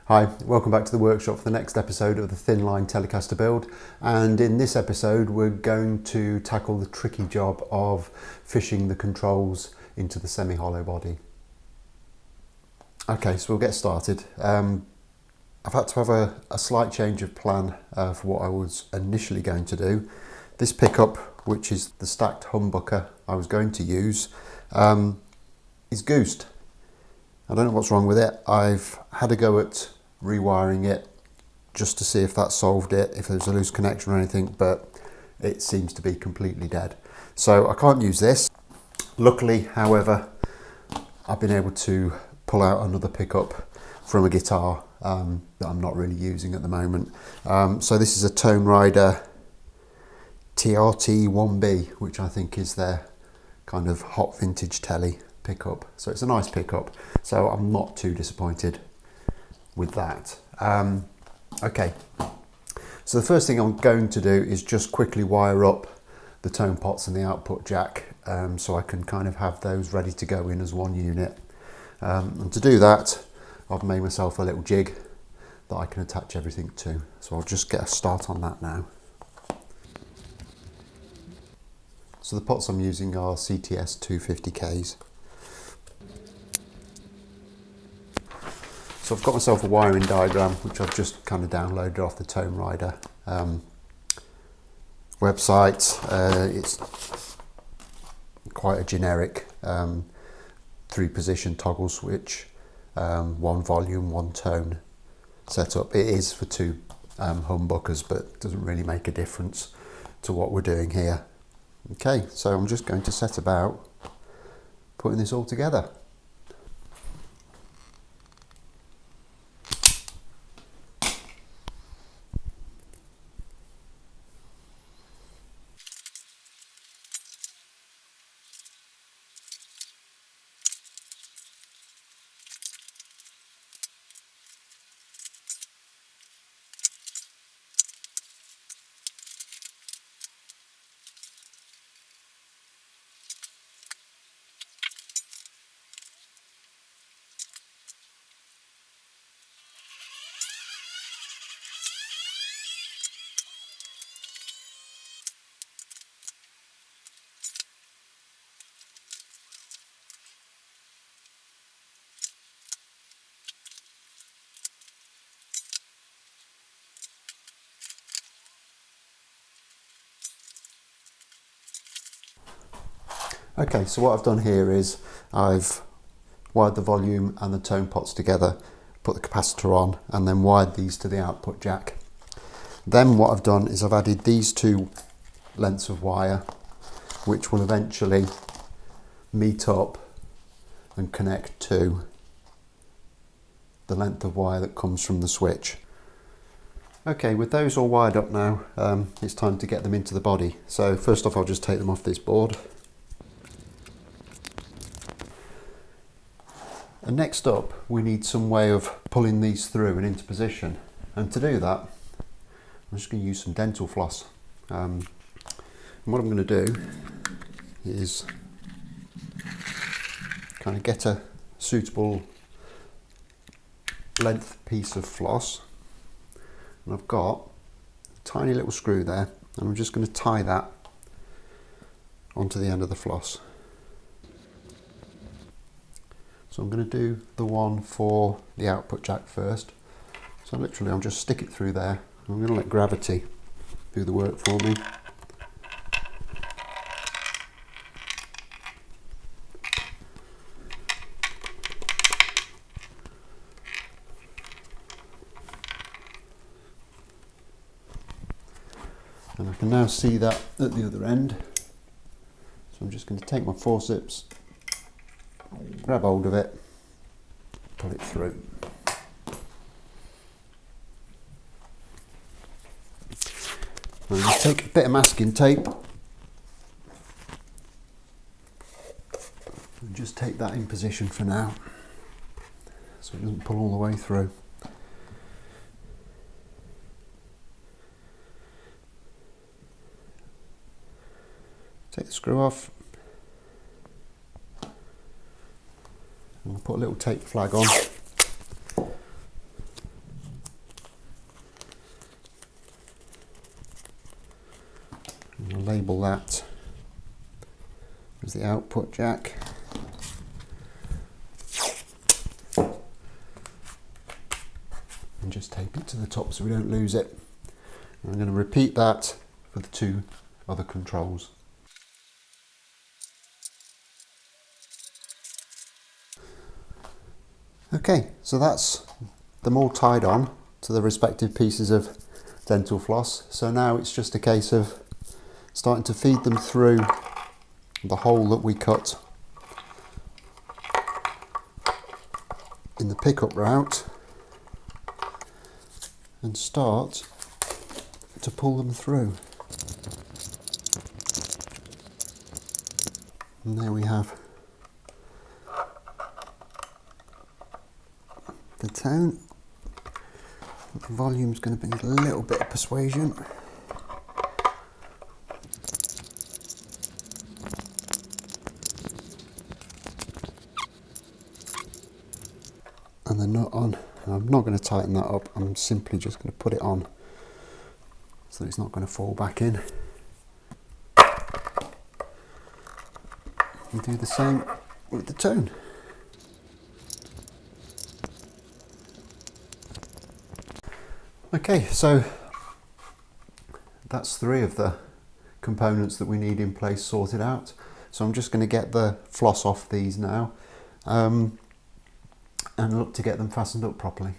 Hi, welcome back to the workshop for the next episode of the Thinline Telecaster build, and in this episode we're going to tackle the tricky job of fishing the controls into the semi-hollow body. Okay, so we'll get started. I've had to have a slight change of plan for what I was initially going to do. This pickup, which is the stacked humbucker I was going to use, is goosed. I don't know what's wrong with it. I've had a go at rewiring it just to see if that solved it, if there's a loose connection or anything, but it seems to be completely dead. So I can't use this. Luckily, however, I've been able to pull out another pickup from a guitar that I'm not really using at the moment. So this is a Tone Rider TRT-1B, which I think is their kind of hot vintage telly pickup. So it's a nice pickup, so I'm not too disappointed with that. Okay, so the first thing I'm going to do is just quickly wire up the tone pots and the output jack, so I can kind of have those ready to go in as one unit. And to do that, I've made myself a little jig that I can attach everything to. So I'll just get a start on that now. So the pots I'm using are CTS 250Ks. So I've got myself a wiring diagram, which I've just kind of downloaded off the Tone Rider website. It's quite a generic 3-position toggle switch, 1 volume, 1 tone setup. It is for 2 humbuckers, but it doesn't really make a difference to what we're doing here. Okay, so I'm just going to set about putting this all together. Okay, so what I've done here is I've wired the volume and the tone pots together, put the capacitor on, and then wired these to the output jack. Then what I've done is I've added these 2 lengths of wire, which will eventually meet up and connect to the length of wire that comes from the switch. Okay, with those all wired up now, it's time to get them into the body. So first off, I'll just take them off this board. And next up, we need some way of pulling these through and into position. And to do that, I'm just going to use some dental floss. And what I'm going to do is kind of get a suitable length piece of floss. And I've got a tiny little screw there, and I'm just going to tie that onto the end of the floss. So I'm going to do the one for the output jack first. So literally I'll just stick it through there. I'm going to let gravity do the work for me. And I can now see that at the other end. So I'm just going to take my forceps, grab hold of it, pull it through. And just take a bit of masking tape and just take that in position for now, so it doesn't pull all the way through. Take the screw off. And I'll put a little tape flag on. label that as the output jack. And just tape it to the top so we don't lose it. And I'm going to repeat that for the two other controls. Okay, so that's them all tied on to the respective pieces of dental floss. So now it's just a case of starting to feed them through the hole that we cut in the pickup route and start to pull them through. And there we have the tone. The volume's going to be a little bit of persuasion. And the nut on. I'm not going to tighten that up, I'm simply just going to put it on so that it's not going to fall back in. And do the same with the tone. Okay, so that's three of the components that we need in place sorted out. So I'm just going to get the floss off these now and look to get them fastened up properly.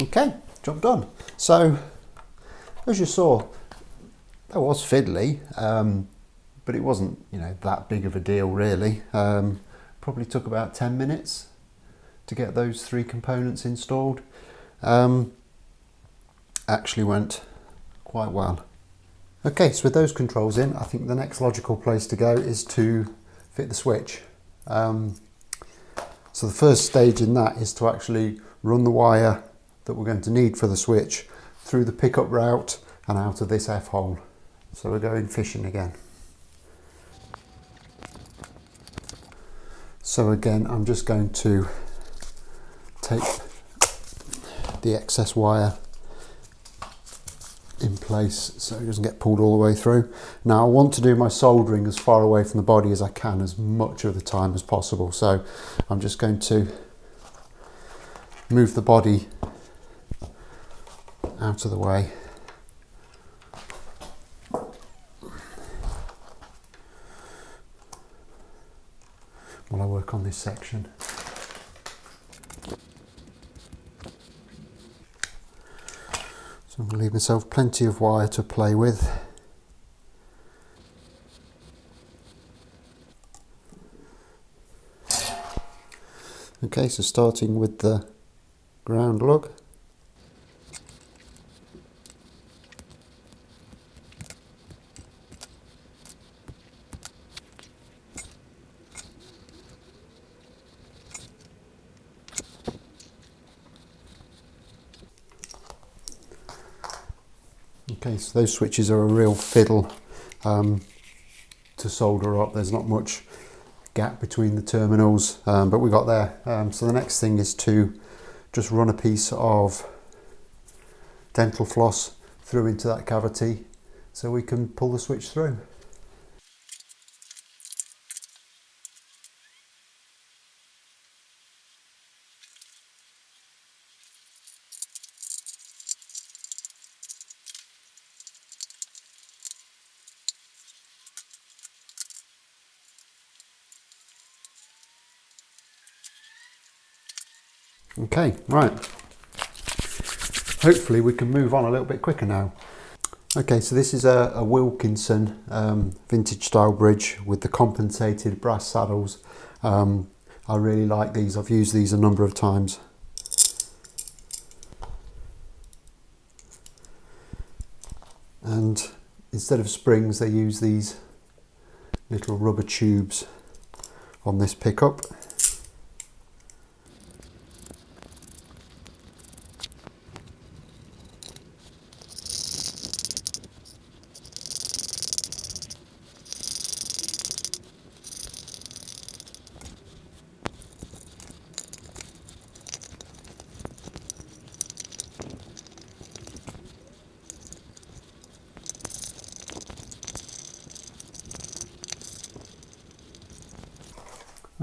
Okay, job done. So, as you saw, that was fiddly, but it wasn't, that big of a deal really. Probably took about 10 minutes to get those three components installed. Actually went quite well. Okay, so with those controls in, I think the next logical place to go is to fit the switch. So the first stage in that is to actually run the wire that we're going to need for the switch through the pickup route and out of this F-hole. So we're going fishing again. So again, I'm just going to tape the excess wire in place so it doesn't get pulled all the way through. Now I want to do my soldering as far away from the body as I can as much of the time as possible. So I'm just going to move the body out of the way. While I work on this section. So I'm going to leave myself plenty of wire to play with. Okay, so starting with the ground lug. Okay, so those switches are a real fiddle to solder up. There's not much gap between the terminals, but we got there. So the next thing is to just run a piece of dental floss through into that cavity so we can pull the switch through. Okay, right. Hopefully we can move on a little bit quicker now. Okay, so this is a Wilkinson vintage style bridge with the compensated brass saddles. I really like these. I've used these a number of times. And instead of springs, they use these little rubber tubes on this pickup.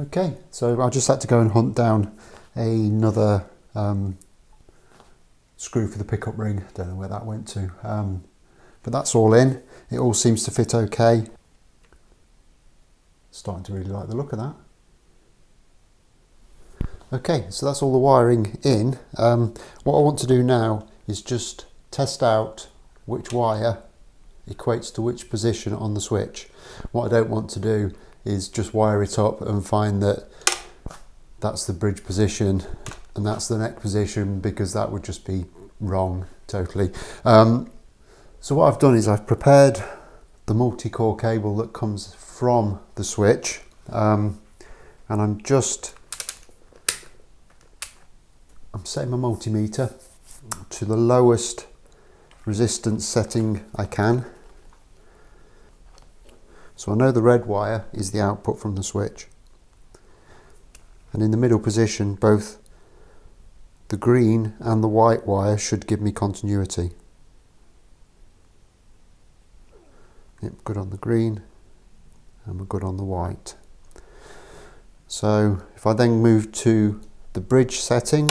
Okay, so I just had to go and hunt down another screw for the pickup ring. Don't know where that went to, but that's all in. It all seems to fit okay. Starting to really like the look of that. Okay, so that's all the wiring in. What I want to do now is just test out which wire equates to which position on the switch. What I don't want to do is just wire it up and find that that's the bridge position and that's the neck position, because that would just be wrong totally. So what I've done is I've prepared the multi-core cable that comes from the switch, and I'm setting my multimeter to the lowest resistance setting I can. So I know the red wire is the output from the switch, and in the middle position both the green and the white wire should give me continuity. Yep, good on the green and we're good on the white. So if I then move to the bridge setting,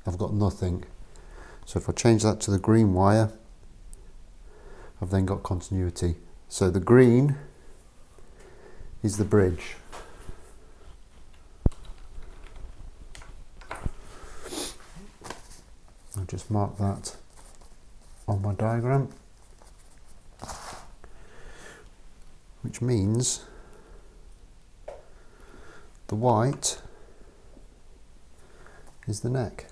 I've got nothing. So if I change that to the green wire, I've then got continuity. So the green is the bridge. I'll just mark that on my diagram, which means the white is the neck.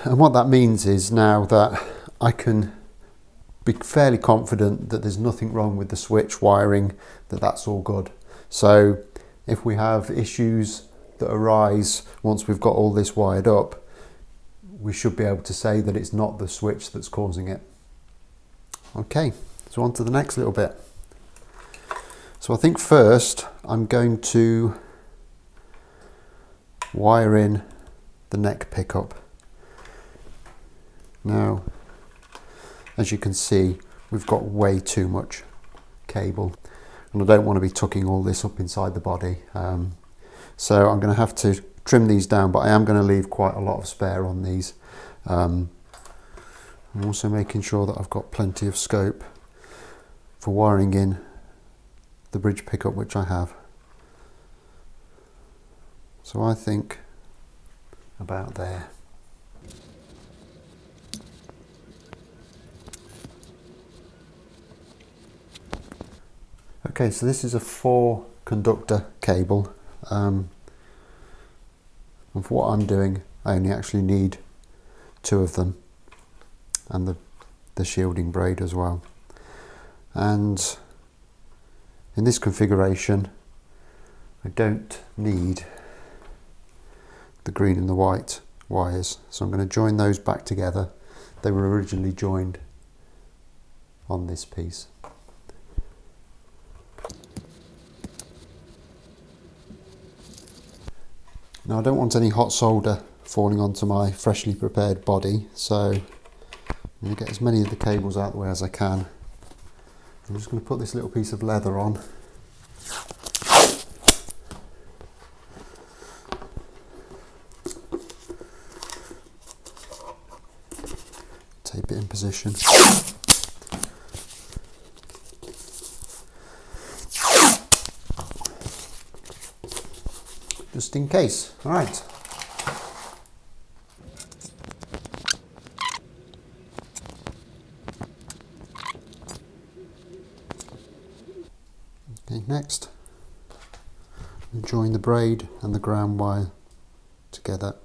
And what that means is now that I can be fairly confident that there's nothing wrong with the switch wiring, that's all good. So if we have issues that arise once we've got all this wired up, we should be able to say that it's not the switch that's causing it. Okay, so on to the next little bit. So I think first I'm going to wire in the neck pickup. Now, as you can see, we've got way too much cable, and I don't want to be tucking all this up inside the body. So I'm going to have to trim these down, but I am going to leave quite a lot of spare on these. I'm also making sure that I've got plenty of scope for wiring in the bridge pickup, which I have. So I think about there. Okay, so this is a 4 conductor cable, and for what I'm doing I only actually need 2 of them, and the shielding braid as well. And in this configuration I don't need the green and the white wires, so I'm going to join those back together. They were originally joined on this piece. Now I don't want any hot solder falling onto my freshly prepared body, so I'm going to get as many of the cables out of the way as I can. I'm just going to put this little piece of leather on. Tape it in position. Just in case. All right. Okay, next, join the braid and the ground wire together.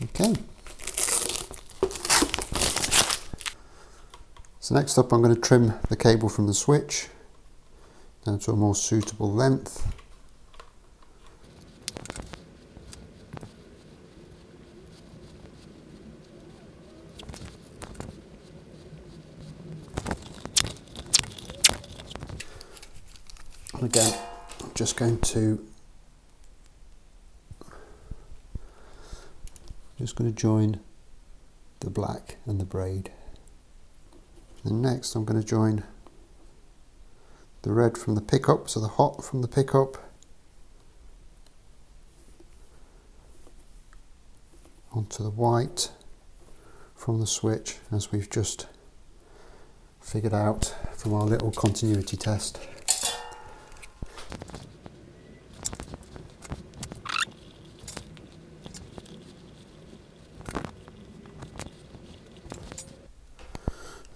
Okay. So next up I'm going to trim the cable from the switch down to a more suitable length. just going to join the black and the braid. And next I'm going to join the red from the pickup, so the hot from the pickup, onto the white from the switch, as we've just figured out from our little continuity test.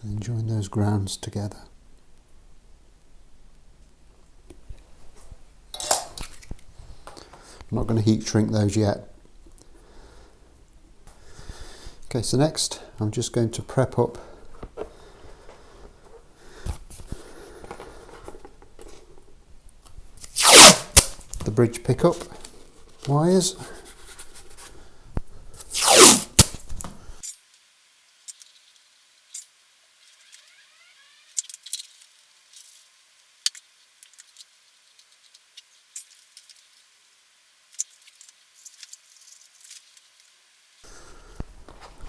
And then join those grounds together. I'm not going to heat shrink those yet. Okay, so next I'm just going to prep up the bridge pickup wires.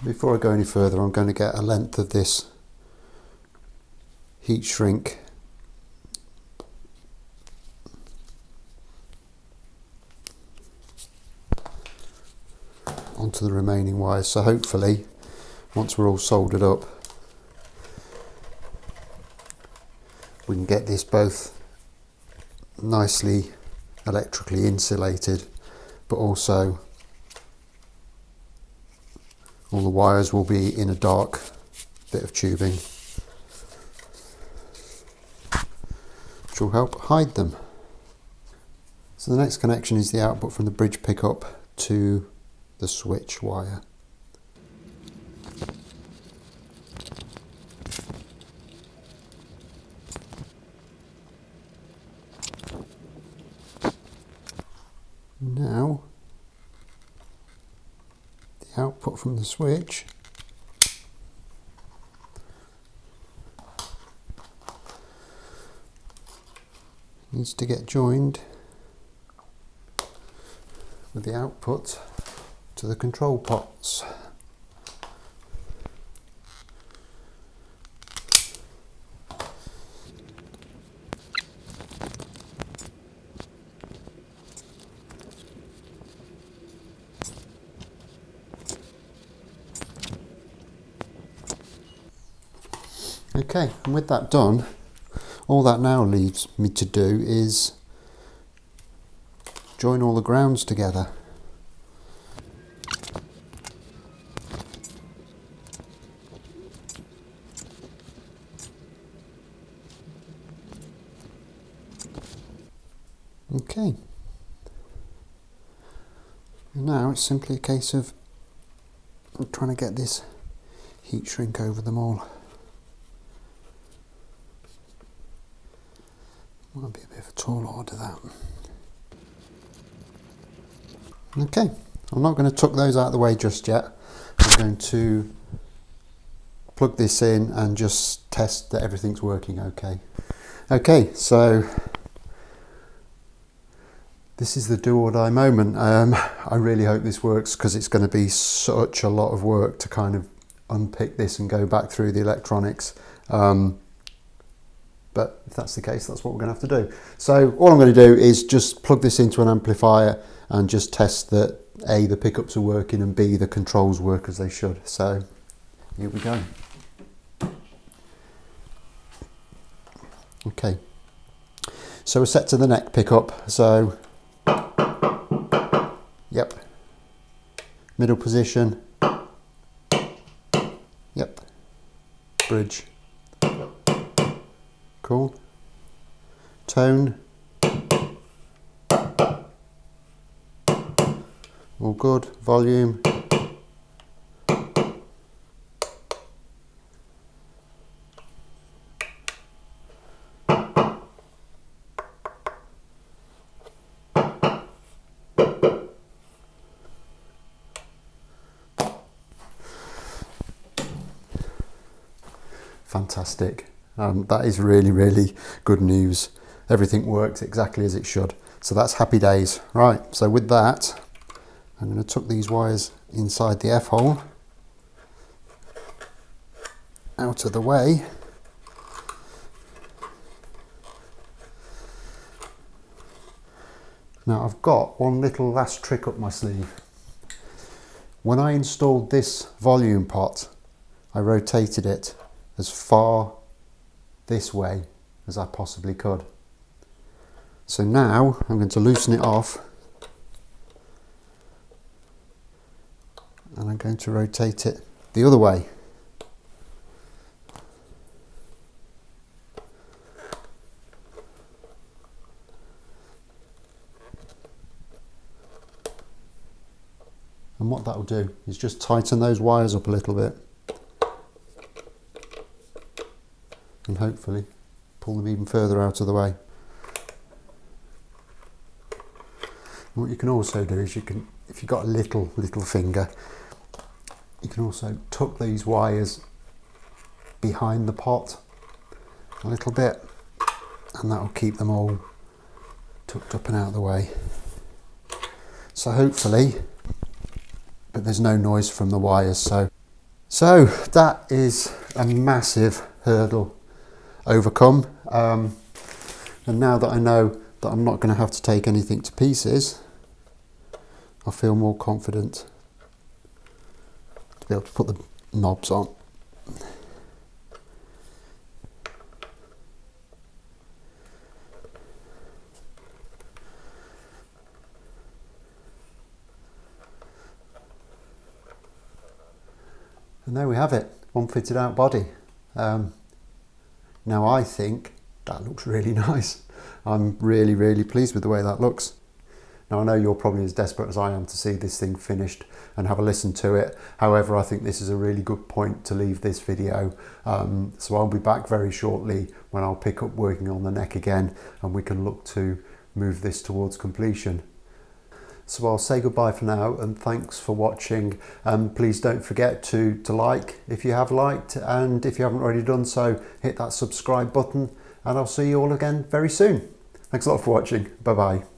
Before I go any further, I'm going to get a length of this heat shrink onto the remaining wires, so hopefully once we're all soldered up we can get this both nicely electrically insulated, but also all the wires will be in a dark bit of tubing, which will help hide them. So the next connection is the output from the bridge pickup to the switch wire. Now the output from the switch needs to get joined with the output to the control pots. Okay, and with that done, all that now leaves me to do is join all the grounds together. Okay, and now it's simply a case of trying to get this heat shrink over them all. Might be a bit of a tall order, that. Okay, I'm not going to tuck those out of the way just yet. I'm going to plug this in and just test that everything's working okay. Okay, so this is the do or die moment. I really hope this works, because it's going to be such a lot of work to kind of unpick this and go back through the electronics. But if that's the case, that's what we're going to have to do. So all I'm going to do is just plug this into an amplifier and just test that A, the pickups are working, and B, the controls work as they should. So here we go. Okay, so we're set to the neck pickup. So yep, middle position, yep, bridge. Cool. Tone. All good. Volume. Fantastic. That is really, really good news. everything works exactly as it should. So that's happy days. Right, so with that, I'm going to tuck these wires inside the F-hole, out of the way. Now I've got one little last trick up my sleeve. When I installed this volume pot, I rotated it as far this way as I possibly could. So now I'm going to loosen it off and I'm going to rotate it the other way. And what that will do is just tighten those wires up a little bit and hopefully pull them even further out of the way. And what you can also do is if you've got a little finger, you can also tuck these wires behind the pot a little bit, and that will keep them all tucked up and out of the way. So hopefully, but there's no noise from the wires. So that is a massive hurdle overcome. And now that I know that I'm not going to have to take anything to pieces, I feel more confident to be able to put the knobs on. And there we have it, one fitted out body. Now I think that looks really nice. I'm really pleased with the way that looks. Now I know you're probably as desperate as I am to see this thing finished and have a listen to it. However, I think this is a really good point to leave this video. So I'll be back very shortly when I'll pick up working on the neck again and we can look to move this towards completion. So I'll say goodbye for now and thanks for watching. Please don't forget to like if you have liked, and if you haven't already done so, hit that subscribe button, and I'll see you all again very soon. Thanks a lot for watching. Bye bye.